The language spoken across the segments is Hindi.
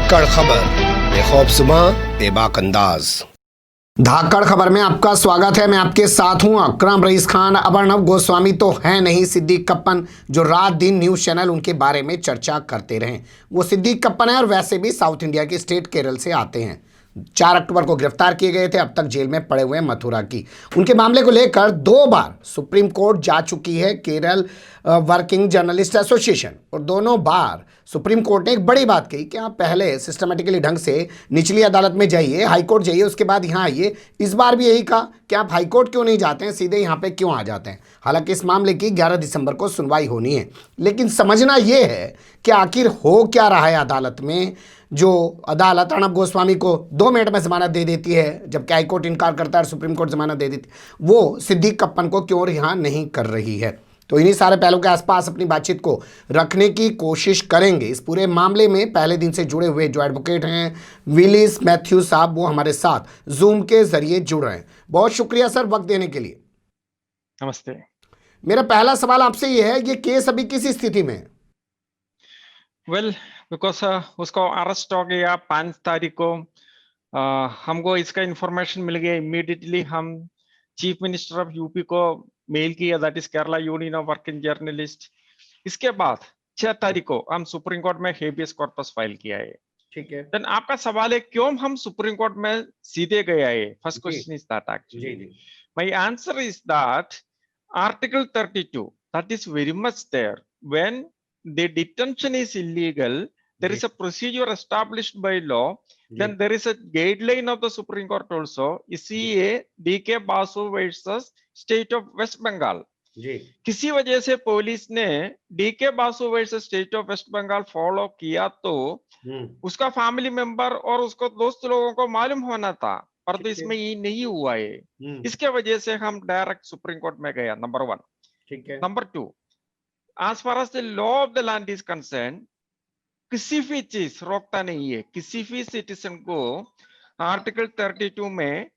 धाकड़ खबर, बेखौफजुबां, बेबाक अंदाज। धाकड़ खबर में आपका स्वागत है। मैं आपके साथ हूं अकरम रईस खान। अभिनव गोस्वामी तो है नहीं सिद्दीक कप्पन, जो रात दिन न्यूज चैनल उनके बारे में चर्चा करते रहे। वो सिद्दीक कप्पन है और वैसे भी साउथ इंडिया के स्टेट केरल से आते हैं। 4 अक्टूबर को गिरफ्तार किए गए थे। अब तक जेल में पड़े हुए मथुरा की। उनके मामले को लेकर 2 बार सुप्रीम कोर्ट जा चुकी है केरल वर्किंग जर्नलिस्ट एसोसिएशन, और दोनों बार सुप्रीम कोर्ट ने एक बड़ी बात कही कि आप पहले सिस्टमेटिकली ढंग से निचली अदालत में जाइए, हाईकोर्ट जाइए, उसके बाद यहाँ आइए। इस बार भी यही कहा कि आप हाईकोर्ट क्यों नहीं जाते हैं, सीधे यहाँ पे क्यों आ जाते हैं। हालांकि इस मामले की 11 दिसंबर को सुनवाई होनी है, लेकिन समझना यह है कि आखिर हो क्या रहा है अदालत में। जो अदालत अर्णब गोस्वामी को 2 मिनट में जमानत दे देती है, जबकि हाईकोर्ट इनकार करता है और सुप्रीम कोर्ट जमानत दे देती है, वो सिद्दीक कप्पन को क्यों रिहा नहीं कर रही है। तो इन्हीं सारे पहलुओं के आसपास अपनी बातचीत को रखने की कोशिश करेंगे। इस पूरे मामले में पहले दिन से जुड़े हुए जो एडवोकेट हैं विलिस मैथ्यू साहब, वो हमारे साथ जूम के जरिए जुड़ रहे हैं। बहुत शुक्रिया सर वक्त देने के लिए। नमस्ते। मेरा पहला सवाल आपसे ये है, ये केस अभी किस स्थिति में है? वेल बिकॉज उसको अरेस्ट हो गया 5 तारीख को। हमको इसका इंफॉर्मेशन मिल गया। इमीडिएटली हम चीफ मिनिस्टर ऑफ यूपी को मेल किया, that is Kerala union of working journalist. इसके बाद 6 तारीख को हम सुप्रीम कोर्ट में हेबियस कॉर्पस फाइल किया है। ठीक है। देन आपका सवाल है क्यों हम सुप्रीम कोर्ट में सीधे गए है। First question is that actually my answer is that Article 32, that is very much there. When the detention is illegal, there is a procedure established by law. Then there is a guideline of the Supreme Court also. CA DK Basu versus State of West Bengal. किसी वजह से पुलिस ने D K Basu versus state of West Bengal follow किया, तो उसका फैमिली मेंबर और उसको दोस्त लोगों को मालूम होना था, पर तो इसमें ये नहीं हुआ है। इसके वजह से हम डायरेक्ट सुप्रीम कोर्ट में गया, नंबर 1। ठीक है। Number 2, as far as the law of the land is concern, किसी भी चीज रोकता नहीं है किसी भी सिटीजन को आर्टिकल 32 में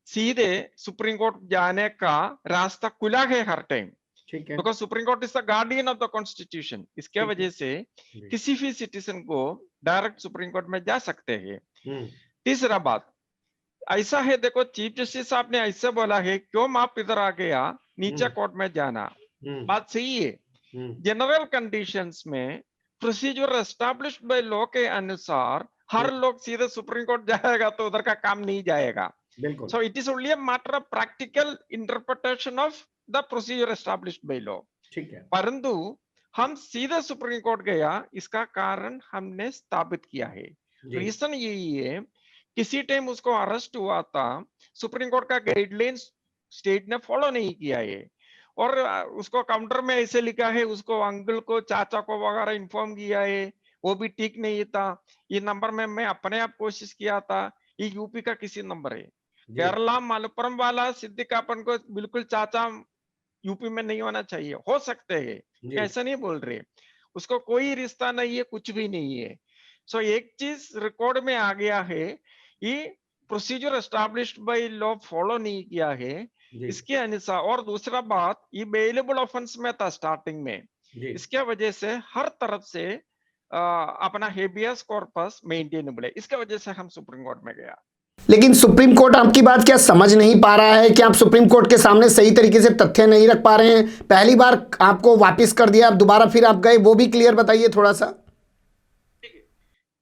सीधे सुप्रीम कोर्ट जाने का रास्ता खुला है हर टाइम। ठीक है। Because supreme court is the guardian of the constitution. इसके वजह से किसी भी सिटीजन को डायरेक्ट सुप्रीम कोर्ट में जा सकते हैं। तीसरा बात ऐसा है, देखो चीफ जस्टिस साहब ने ऐसे बोला है, क्यों आप इधर आ गया नीचे कोर्ट में जाना। बात सही है। जनरल कंडीशंस में प्रोसीजर एस्टैब्लिश्ड बाय लॉ के अनुसार हर लोग सीधे सुप्रीम कोर्ट जाएगा तो उधर का काम नहीं जाएगा। So it is only a matter of practical interpretation of the procedure established by law. ठीक है। परंतु हम सीधे सुप्रीम कोर्ट गया, इसका कारण हमने स्थापित किया है। रीजन यही है, किसी टाइम उसको अरेस्ट हुआ था, सुप्रीम कोर्ट का गाइडलाइन स्टेट ने फॉलो नहीं किया है, और उसको काउंटर में ऐसे लिखा है, उसको अंकल को चाचा को वगैरह इन्फॉर्म किया है, वो भी ठीक नहीं था। ये नंबर में मैं अपने आप कोशिश किया था, ये यूपी का किसी नंबर है। केरला मलप्पुरम वाला सिद्दीकापन को बिल्कुल चाचा यूपी में नहीं होना चाहिए, हो सकते हैं, ऐसा नहीं बोल रहे, उसको कोई रिश्ता नहीं है, कुछ भी नहीं है। सो एक चीज रिकॉर्ड में आ गया है, ये procedure established by law follow नहीं किया है इसके अनुसार। और दूसरा बात, ये बेलेबल ऑफेंस में था स्टार्टिंग में, इसके वजह से हर तरफ से अपना हेबियस कॉर्पस मेंटेनेबल है, इसके वजह से हम सुप्रीम कोर्ट में गया। लेकिन सुप्रीम कोर्ट आपकी बात क्या समझ नहीं पा रहा है कि आप सुप्रीम कोर्ट के सामने सही तरीके से तथ्य नहीं रख पा रहे हैं? पहली बार आपको वापस कर दिया, अब दोबारा फिर आप गए, वो भी क्लियर बताइए थोड़ा सा।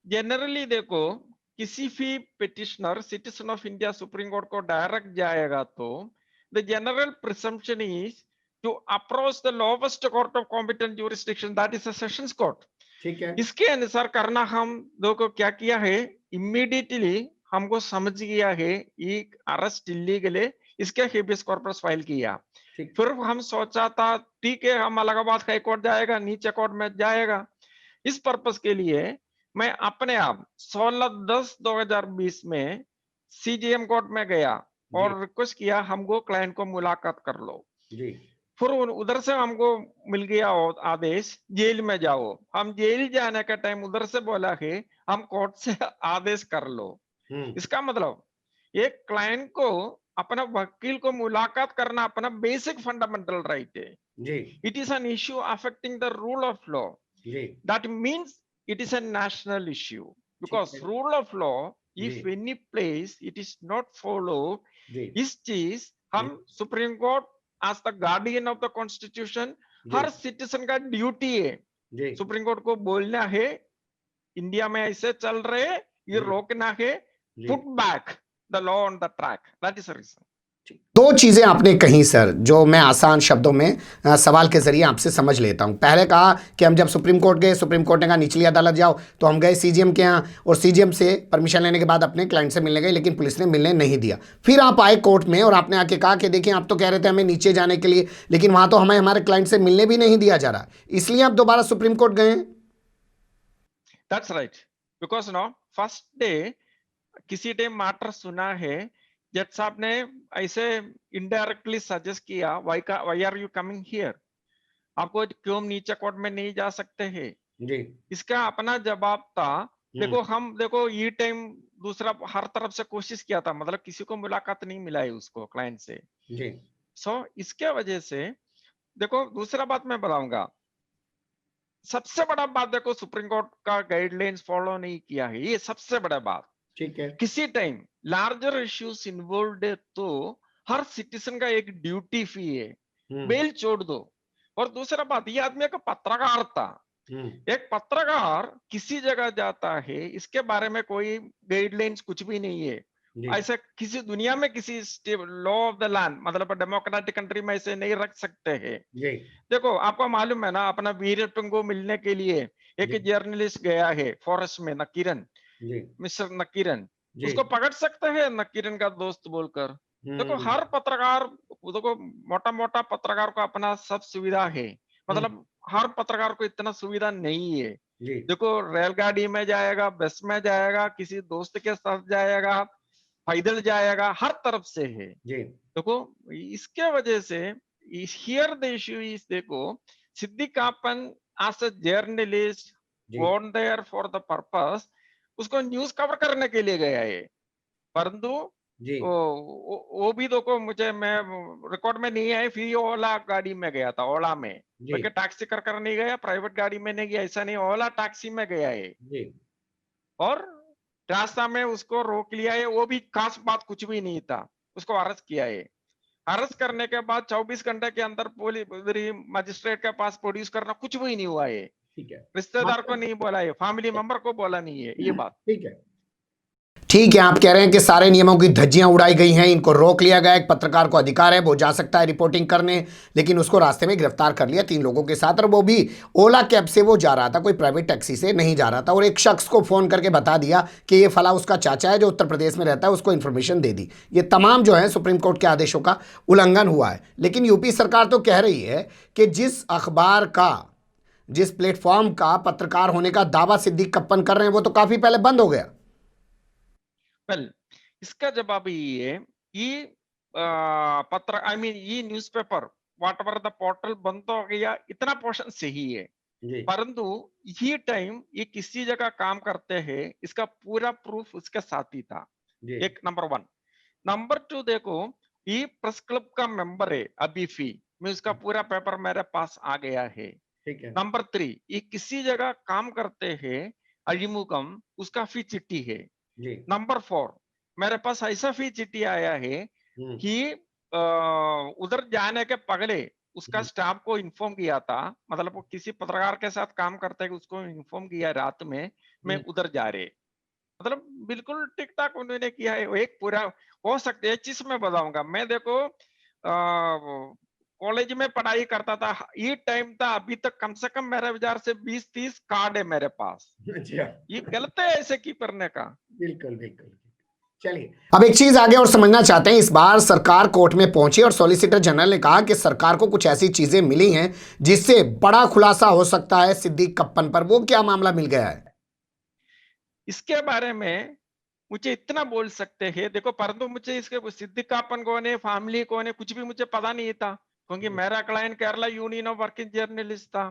जनरली देखो, किसी भी petitioner citizen of India Supreme Court को डायरेक्ट जाएगा तो the general presumption is to approach the lowest court of competent jurisdiction, that is the sessions court. ठीक है। इसके अनुसार करना हम दो को क्या किया है, इमीडिएटली हमको समझ गया है ये अरेस्ट इलीगल है, इसके हेबियस कॉर्पस फाइल किया। फिर हम सोचा था ठीक है, हम इलाहाबाद हाई कोर्ट जाएगा, नीचे कोर्ट में जाएगा। इस पर्पस के लिए मैं अपने आप 16/10/2020 में सीजीएम कोर्ट में गया और रिक्वेस्ट किया, हमको क्लाइंट को मुलाकात कर लो। फिर उधर से हमको मिल गया आदेश, जेल में जाओ। हम जेल जाने का टाइम उधर से बोला है, हम कोर्ट से आदेश कर लो। इसका मतलब एक क्लाइंट को अपना वकील को मुलाकात करना अपना बेसिक फंडामेंटल राइट है। It is an issue affecting the rule of law, that means it is a national issue. because rule of law, if जी। any place it is not follow, जी इस चीज हम Supreme Court as the guardian of the constitution, हर सिटीजन का ड्यूटी है जी सुप्रीम कोर्ट को बोलना है इंडिया में ऐसे चल रहे, ये जी रोकना है, जी put back the law on the track, that is the reason. दो चीजें आपने कही सर, जो मैं आसान शब्दों में सवाल के जरिए आपसे समझ लेता हूं। पहले कहा कि हम जब सुप्रीम कोर्ट गए, सुप्रीम कोर्ट ने कहा निचली अदालत जाओ, तो हम गए सीजीएम के यहाँ और सीजीएम से परमिशन लेने के बाद अपने क्लाइंट से मिलने गए, लेकिन पुलिस ने मिलने नहीं दिया। फिर आप आए कोर्ट में और आपने आके कहा कि देखिए आप तो कह रहे थे हमें नीचे जाने के लिए, लेकिन वहां तो हमें हमारे क्लाइंट से मिलने भी नहीं दिया जा रहा, इसलिए आप दोबारा सुप्रीम कोर्ट गए। That's right, because no first day किसी ने मैटर सुना है, जज साहब ने ऐसे इनडायरेक्टली सजेस्ट किया, why are you coming here, आपको क्यों नीचे कोर्ट में नहीं जा सकते हैं। जी इसका अपना जवाब था, देखो ये टाइम दूसरा हर तरफ से कोशिश किया था, मतलब किसी को मुलाकात नहीं मिला है उसको क्लाइंट से। जी सो इसके वजह से देखो दूसरा बात मैं बताऊंगा, सबसे बड़ा बात देखो सुप्रीम कोर्ट का गाइडलाइंस फॉलो नहीं किया है, ये सबसे बड़ा बात। ठीक है। किसी टाइम लार्जर इश्यूज इन्वॉल्व है तो हर सिटीजन का एक ड्यूटी फी है, बेल छोड़ दो। और दूसरा बात, ये आदमी का पत्रकार था, एक पत्रकार किसी जगह जाता है, इसके बारे में कोई गाइडलाइंस कुछ भी नहीं है। ऐसे किसी दुनिया में किसी लॉ ऑफ द लैंड, मतलब डेमोक्रेटिक कंट्री में ऐसे नहीं रख सकते हैं। देखो आपको मालूम है ना, अपना वीरप्पन को मिलने के लिए एक जर्नलिस्ट गया है फॉरेस्ट में, नकीरन, मिस्टर नकीरन, उसको पकड़ सकते हैं नकीरन का दोस्त बोलकर। देखो हर पत्रकार, देखो मोटा मोटा पत्रकार को अपना सब सुविधा है, मतलब हर पत्रकार को इतना सुविधा नहीं है। देखो रेलगाड़ी में जाएगा, बस में जाएगा, किसी दोस्त के साथ जाएगा, पैदल जाएगा, हर तरफ से है। देखो इसके वजह से हियर द इश्यू इज, देखो Siddique Kappan as a journalist gone there for the purpose, उसको न्यूज कवर करने के लिए गया है, परंतु वो भी देखो मुझे, मैं रिकॉर्ड में नहीं है, फिर ओला गाड़ी में गया था, ओला में, क्योंकि टैक्सी कर नहीं गया, प्राइवेट गाड़ी में नहीं गया, ऐसा नहीं, ओला टैक्सी में गया है। और रास्ता में उसको रोक लिया है, वो भी खास बात कुछ भी नहीं था, उसको अरेस्ट किया है। अरेस्ट करने के बाद 24 घंटे के अंदर पुलिस मजिस्ट्रेट के पास प्रोड्यूस करना, कुछ भी नहीं हुआ है। रिश्तेदार को नहीं बोला है, फैमिली मेंबर को बोला नहीं है, ये बात ठीक है। आप कह रहे हैं कि सारे नियमों की धज्जियां उड़ाई गई हैं, इनको रोक लिया गया। एक पत्रकार को अधिकार है, वो जा सकता है रिपोर्टिंग करने, लेकिन उसको रास्ते में गिरफ्तार कर लिया 3 लोगों के साथ, और वो भी ओला कैब से वो जा रहा था, कोई प्राइवेट टैक्सी से नहीं जा रहा था। और एक शख्स को फोन करके बता दिया कि ये फला उसका चाचा है जो उत्तर प्रदेश में रहता है, उसको इन्फॉर्मेशन दे दी। ये तमाम जो है सुप्रीम कोर्ट के आदेशों का उल्लंघन हुआ है। लेकिन यूपी सरकार तो कह रही है कि जिस अखबार का, जिस प्लेटफॉर्म का पत्रकार होने का दावा सिद्दीक कप्पन कर रहे हैं, वो तो काफी पहले बंद हो गया। वेल, इसका जवाब ये है, ये पत्र, आई मीन ये newspaper, what ever the portal बंद तो हो गया, इतना पोर्शन सही है, परंतु ये टाइम ये किसी जगह काम करते हैं, इसका पूरा प्रूफ उसके साथ ही था। एक नंबर 1। नंबर 2, देखो ये प्रेस क्लब का मेंबर है अभी फी में, उसका पूरा पेपर मेरे पास आ गया है। नंबर 3, ये किसी जगह काम करते हैं अजीमुकम, उसका फी चिट्ठी है। नंबर 4, मेरे पास ऐसा फी चिट्ठी आया है कि उधर जाने के पहले उसका स्टाफ को इन्फॉर्म किया था, मतलब वो किसी पत्रकार के साथ काम करते हैं, उसको इन्फॉर्म किया रात में मैं उधर जा रहे, मतलब बिल्कुल ठीक ठाक उन्होंने किया है। एक पूरा हो सकता है, चीज मैं बताऊंगा, मैं देखो कॉलेज में पढ़ाई करता था, ये टाइम था, अभी तक कम से कम मेरे विचार से 20-30 कार्ड है मेरे पास। ये गलत है ऐसे की करने का। बिल्कुल बिल्कुल। चलिए अब एक चीज आगे और समझना चाहते हैं। इस बार सरकार कोर्ट में पहुंची और सॉलिसिटर जनरल ने कहा कि सरकार को कुछ ऐसी चीजें मिली हैं जिससे बड़ा खुलासा हो सकता है सिद्दीक कप्पन पर। वो क्या मामला मिल गया है? इसके बारे में मुझे इतना बोल सकते हैं, देखो परंतु मुझे इसके सिद्दीक कप्पन कौन है, फैमिली कौन है, कुछ भी मुझे पता नहीं था, क्योंकि मेरा client Kerala union of working journalist था।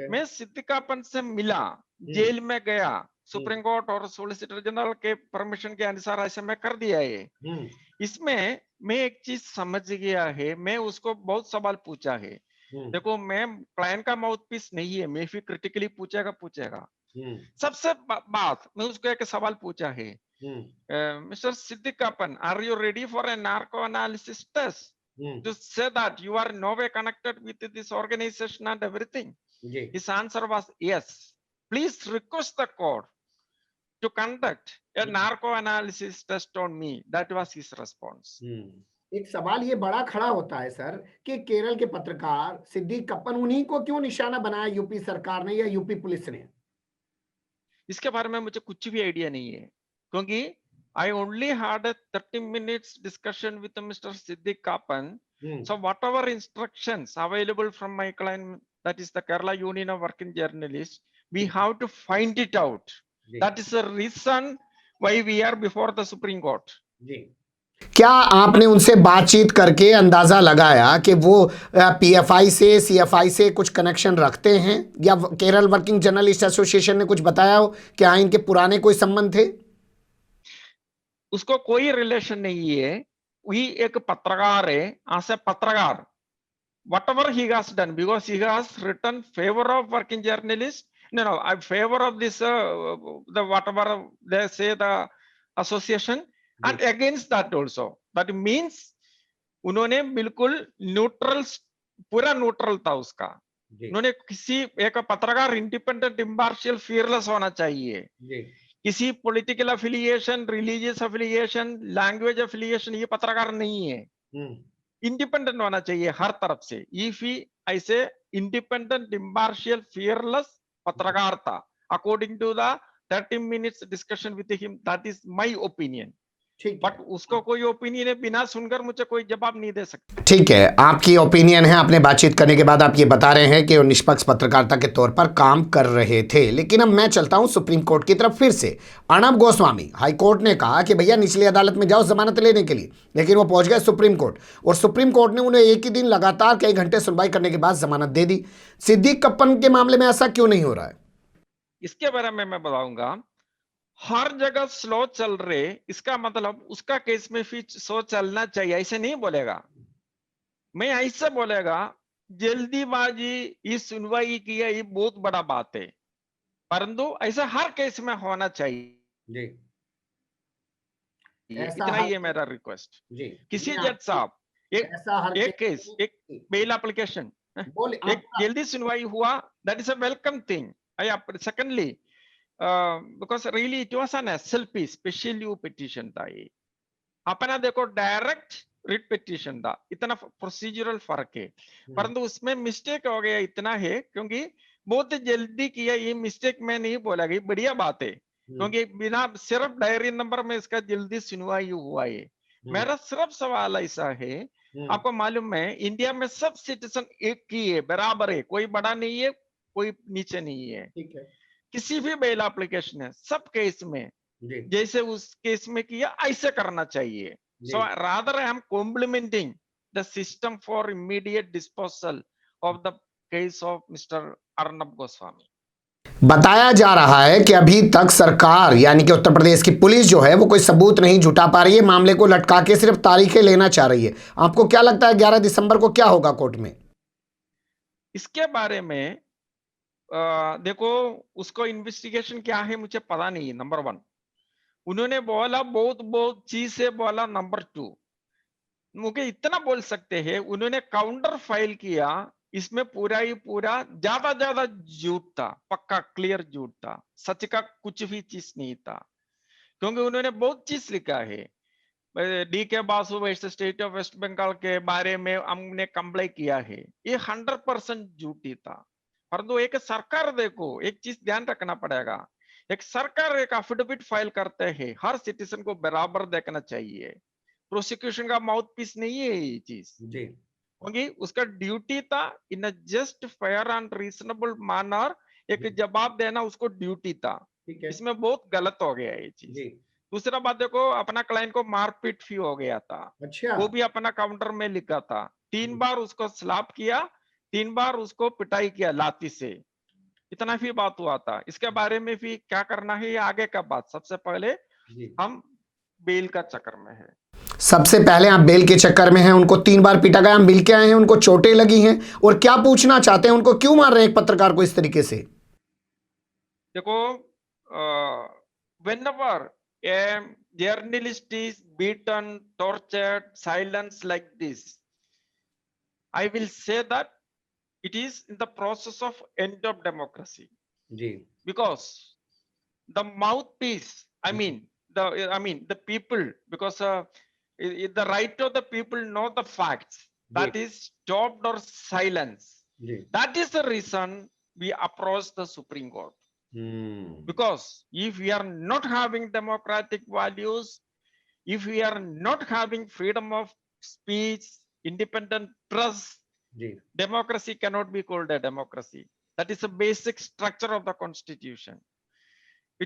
मैं सिद्दीक कप्पन से मिला, जेल में गया, सुप्रीम कोर्ट और सॉलिसिटर जनरल के परमिशन के अनुसार ऐसे मैं कर दिया है। इसमें मैं एक चीज समझ गया है, मैं उसको बहुत सवाल पूछा है। देखो मैं क्लाइंट का माउथ पीस नहीं है, मैं फिर क्रिटिकली पूछेगा। सबसे बात मैं उसको एक सवाल पूछा है, मिस्टर सिद्दीक अपन, are you ready for a narco analysis test to say that you are no way connected with this organization and everything? His answer was yes. Please request the court to conduct a narco analysis test on me. That was his response. एक सवाल ये बड़ा खड़ा होता है सर कि केरल के पत्रकार सिद्दीक कप्पन, उन्हीं को क्यों निशाना बनाया यूपी सरकार ने या यूपी पुलिस ने? इसके बारे में मुझे कुछ भी आइडिया नहीं है, क्योंकि I only had a 30 minutes discussion with Mr. Siddiq Kappan. So whatever instructions available from my client, that is the Kerala Union of Working Journalists, we have to find it out. That is the reason why we are before the Supreme Court. क्या आपने उनसे बातचीत करके अंदाजा लगाया कि वो पीएफआई से, सीएफआई से कुछ कनेक्शन रखते हैं, या केरल वर्किंग जर्नलिस्ट एसोसिएशन ने कुछ बताया हो कि हाँ इनके पुराने कोई संबंध थे? उसको कोई रिलेशन नहीं है, वही एक पत्रकार है, ऐसे पत्रकार whatever he has done, because he has written favor of working journalists, no, I favor of this the whatever they say the association and against that also. That means उन्होंने बिल्कुल न्यूट्रल, पूरा न्यूट्रल था उसका। उन्होंने किसी एक पत्रकार इंडिपेंडेंट, इम्पार्शियल, फियरलेस होना चाहिए। किसी political affiliation, religious affiliation, language affiliation, ये पत्रकार नहीं है। इंडिपेंडेंट होना चाहिए हर तरफ से। इफ ही ऐसे इंडिपेंडेंट, इम्पार्शियल, फियरलेस पत्रकार था, according to the 30 minutes discussion with him, that is my opinion. But उसको कोई ओपिनियन है, बिना सुनकर मुझे कोई जवाब नहीं दे सकता। ठीक है, आपकी ओपिनियन है, आपने बातचीत करने के बाद आप ये बता रहे हैं कि वो निष्पक्ष पत्रकारिता के तौर पर काम कर रहे थे। लेकिन अब मैं चलता हूं सुप्रीम कोर्ट की तरफ फिर से। अर्णब गोस्वामी, हाई कोर्ट ने कहा कि भैया निचली अदालत में जाओ जमानत लेने के लिए, लेकिन वो पहुंच गए सुप्रीम कोर्ट, और सुप्रीम कोर्ट ने उन्हें एक ही दिन लगातार कई घंटे सुनवाई करने के बाद जमानत दे दी। सिद्दीक कप्पन के मामले में ऐसा क्यों नहीं हो रहा है? इसके बारे में मैं बताऊंगा। हर जगह स्लो चल रहे, इसका मतलब उसका केस में भी स्लो चलना चाहिए, ऐसे नहीं बोलेगा। मैं ऐसे बोलेगा, जल्दीबाजी इस सुनवाई की है, ये बहुत बड़ा बात है, परंतु ऐसा हर केस में होना चाहिए। इतना ही है मेरा रिक्वेस्ट। किसी जज साहब, एक केस, एक बेल एप्लीकेशन, एक जल्दी सुनवाई हुआ, that is a welcome thing. Secondly, because really it was an SLP, special leave petition था ये। अपना देखो डायरेक्ट रिट पिटीशन था, इतना प्रोसीजरल फर्क है, परंतु उसमें मिस्टेक हो गया इतना है, क्योंकि बहुत जल्दी किया। ये मिस्टेक मैं नहीं बोला गई, बढ़िया बात है, क्योंकि बिना सिर्फ डायरी नंबर में इसका जल्दी सुनवाई हुआ है। मेरा सिर्फ सवाल ऐसा है, आपको मालूम है इंडिया में सब सिटीजन एक ही है, बराबर है, कोई बड़ा नहीं है, कोई नीचे नहीं है। ठीक है, किसी भी बेल एप्लीकेशन है, सब केस में जैसे उस केस में किया ऐसे करना चाहिए। So rather I am complimenting the system for immediate disposal of the case of mister Arnab Goswami. बताया जा रहा है कि अभी तक सरकार यानी कि उत्तर प्रदेश की पुलिस जो है वो कोई सबूत नहीं जुटा पा रही है, मामले को लटका के सिर्फ तारीखें लेना चाह रही है। आपको क्या लगता है 11 दिसंबर को क्या होगा कोर्ट में? इसके बारे में देखो, उसको इन्वेस्टिगेशन क्या है मुझे पता नहीं। नंबर 1 उन्होंने बोला, बहुत चीज से बोला। नंबर 2 मुझे इतना बोल सकते हैं, उन्होंने काउंटर फाइल किया, इसमें पूरा ही पूरा ज्यादा झूठ था, पक्का क्लियर झूठ था, सच का कुछ भी चीज नहीं था, क्योंकि उन्होंने बहुत चीज लिखा है। DK Basu versus state of West Bengal के बारे में हमने कंप्लेंट किया है, ये 100% झूठी था। परंतु एक सरकार, देखो एक चीज ध्यान रखना पड़ेगा, एक सरकार एक एफिडेविट फाइल करते हैं, हर सिटीजन को बराबर देखना चाहिए। प्रोसिक्यूशन का माउथ पीस नहीं है ये चीज, क्योंकि उसका ड्यूटी था in a just, fair and reasonable manner एक जवाब देना, उसको ड्यूटी था। इसमें बहुत गलत हो गया ये चीज। दूसरा बात देखो, अपना क्लाइंट को मारपीट भी हो गया था। अच्छा। वो भी अपना काउंटर में लिखा था, 3 बार उसको स्लैप किया, 3 बार उसको पिटाई किया लाठी से, इतना भी बात हुआ था। इसके बारे में भी क्या करना है ये आगे का बात। सबसे पहले हम बेल का चक्कर में है। सबसे पहले आप बेल के चक्कर में हैं, उनको 3 बार पीटा गया, हम मिल के आए हैं, उनको चोटें लगी हैं, और क्या पूछना चाहते हैं, उनको क्यों मार रहे हैं एक पत्रकार को इस तरीके से? देखो, whenever a journalist is beaten, tortured, silenced like this, I will say that it is in the process of end of democracy. Ji Because the mouthpiece, the people, because the right of the people know the facts, that is stopped or silenced. Ji That is the reason we approach the Supreme Court. Because if we are not having democratic values, if we are not having freedom of speech, independent press, ji democracy cannot be called a democracy. That is a basic structure of the constitution.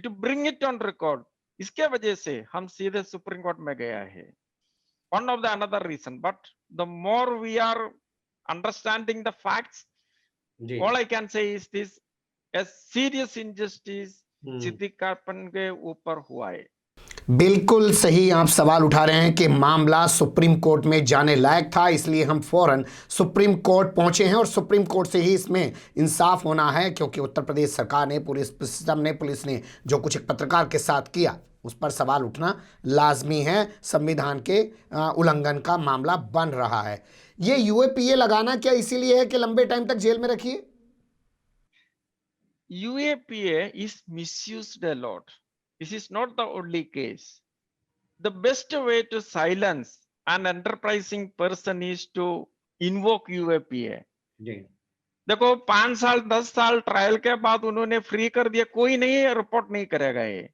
To bring it on record, इसके वजह से हम सीधे सुप्रीम कोर्ट में गया है. One of the another reason, but the more we are understanding the facts, ji all I can say is this: a serious injustice Siddique Kapan के ऊपर हुआ है. बिल्कुल सही आप सवाल उठा रहे हैं कि मामला सुप्रीम कोर्ट में जाने लायक था, इसलिए हम फौरन सुप्रीम कोर्ट पहुंचे हैं और सुप्रीम कोर्ट से ही इसमें इंसाफ होना है, क्योंकि उत्तर प्रदेश सरकार ने, पुलिस सिस्टम ने, पुलिस ने जो कुछ एक पत्रकार के साथ किया उस पर सवाल उठना लाजमी है. संविधान के उल्लंघन का मामला बन रहा है. ये यूएपीए लगाना क्या इसीलिए है कि लंबे टाइम तक जेल में रखिए? UAPA is misused a lot. This is not the only case. The best way to silence an enterprising person is to invoke UAPA. जी देखो, 5 साल 10 साल ट्रायल के बाद उन्होंने फ्री कर दिया, कोई नहीं रिपोर्ट नहीं करेगा. ये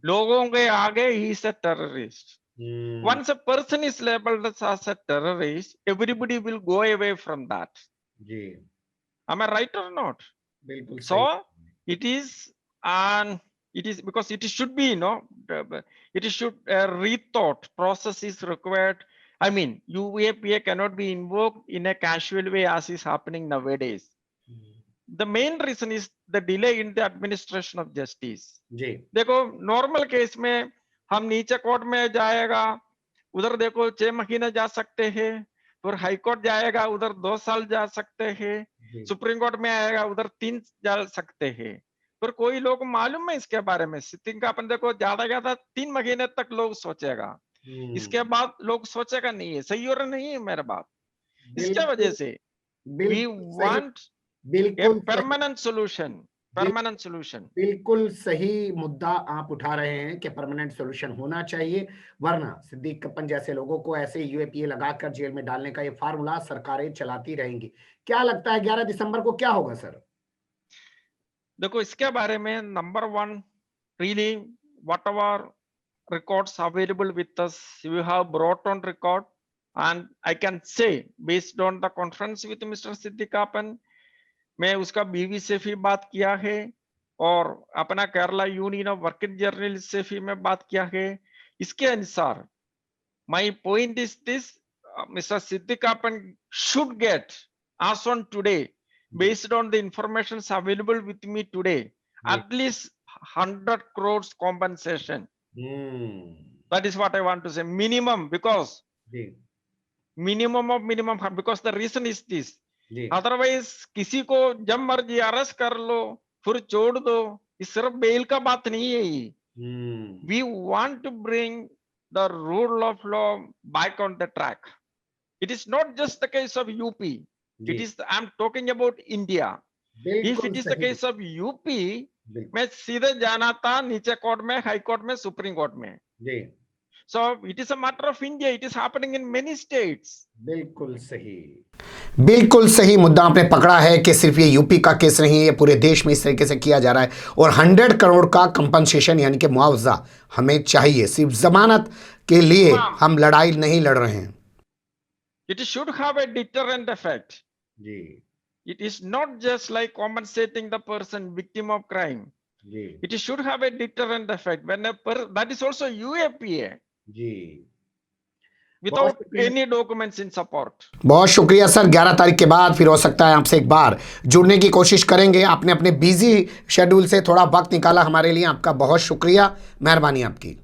लोगों के आगे he is a terrorist. Once a person is labeled as a terrorist, everybody will go away from that. जी Am I right or not? बिल्कुल So it is because it should be, it should rethought. Process is required. I mean, UAPA cannot be invoked in a casual way as is happening nowadays. The main reason is the delay in the administration of justice. जी देखो, नॉर्मल केस में हम नीचे कोर्ट में जाएगा, उधर देखो 6 महीने जा सकते हैं, फिर हाई कोर्ट जाएगा, उधर 2 साल जा सकते हैं, सुप्रीम कोर्ट में आएगा, उधर 3 जा सकते हैं. पर कोई लोग मालूम है इसके बारे में? सिटिंग का अपन देखो, ज्यादा 3 महीने तक लोग सोचेगा, इसके बाद लोग सोचेगा नहीं है. सही और नहीं है मेरा बात? इसके वजह से we want a permanent solution. Permanent solution. बिल्कुल सही मुद्दा आप उठा रहे हैं कि परमानेंट सोल्यूशन होना चाहिए, वरना सिद्दीक कप्पन जैसे लोगों को ऐसे यूएपीए लगाकर जेल में डालने का ये फार्मूला सरकारें चलाती रहेंगी. क्या लगता है 11 दिसंबर को क्या होगा सर? देखो, इसके बारे में number 1, really whatever records available with us, you have brought on record, and I can say based on the conference with Mr. Siddiq Kappan, मैं उसका बीवी से भी बात किया है और अपना Kerala union of working journalist से भी मैं बात किया है. इसके अनुसार my point is this: mister Siddique Kappan should get as on today, based on the information available with me today, at least 100 crores compensation. That is what I want to say, minimum, because minimum of minimum, because the reason is this. Otherwise किसी को जब मर्जी अरेस्ट कर लो फिर छोड़ दो, ये सिर्फ बेल का बात नहीं है. We want to bring the rule of law back on the track. It is not just the case of UP, it is, I am talking about India. If it is the case of UP, मैं सीधे जाना था नीचे कोर्ट में, हाई कोर्ट में, सुप्रीम कोर्ट में. So it is a matter of India. It is happening in many states. बिल्कुल सही मुद्दा आपने पकड़ा है कि सिर्फ ये यूपी का केस नहीं है, ये पूरे देश में इस तरीके से किया जा रहा है. और 100 करोड़ का कंपनसेशन यानी कि मुआवजा हमें चाहिए. सिर्फ जमानत के लिए हम लड़ाई नहीं लड़ रहे हैं. It should have a deterrent effect. It is not just like compensating the person victim of crime. It should have a deterrent effect. That is also UAPA. Without any documents in support. बहुत शुक्रिया सर. 11 तारीख के बाद फिर हो सकता है आपसे एक बार जुड़ने की कोशिश करेंगे. आपने अपने बिजी शेड्यूल से थोड़ा वक्त निकाला हमारे लिए, आपका बहुत शुक्रिया, मेहरबानी आपकी.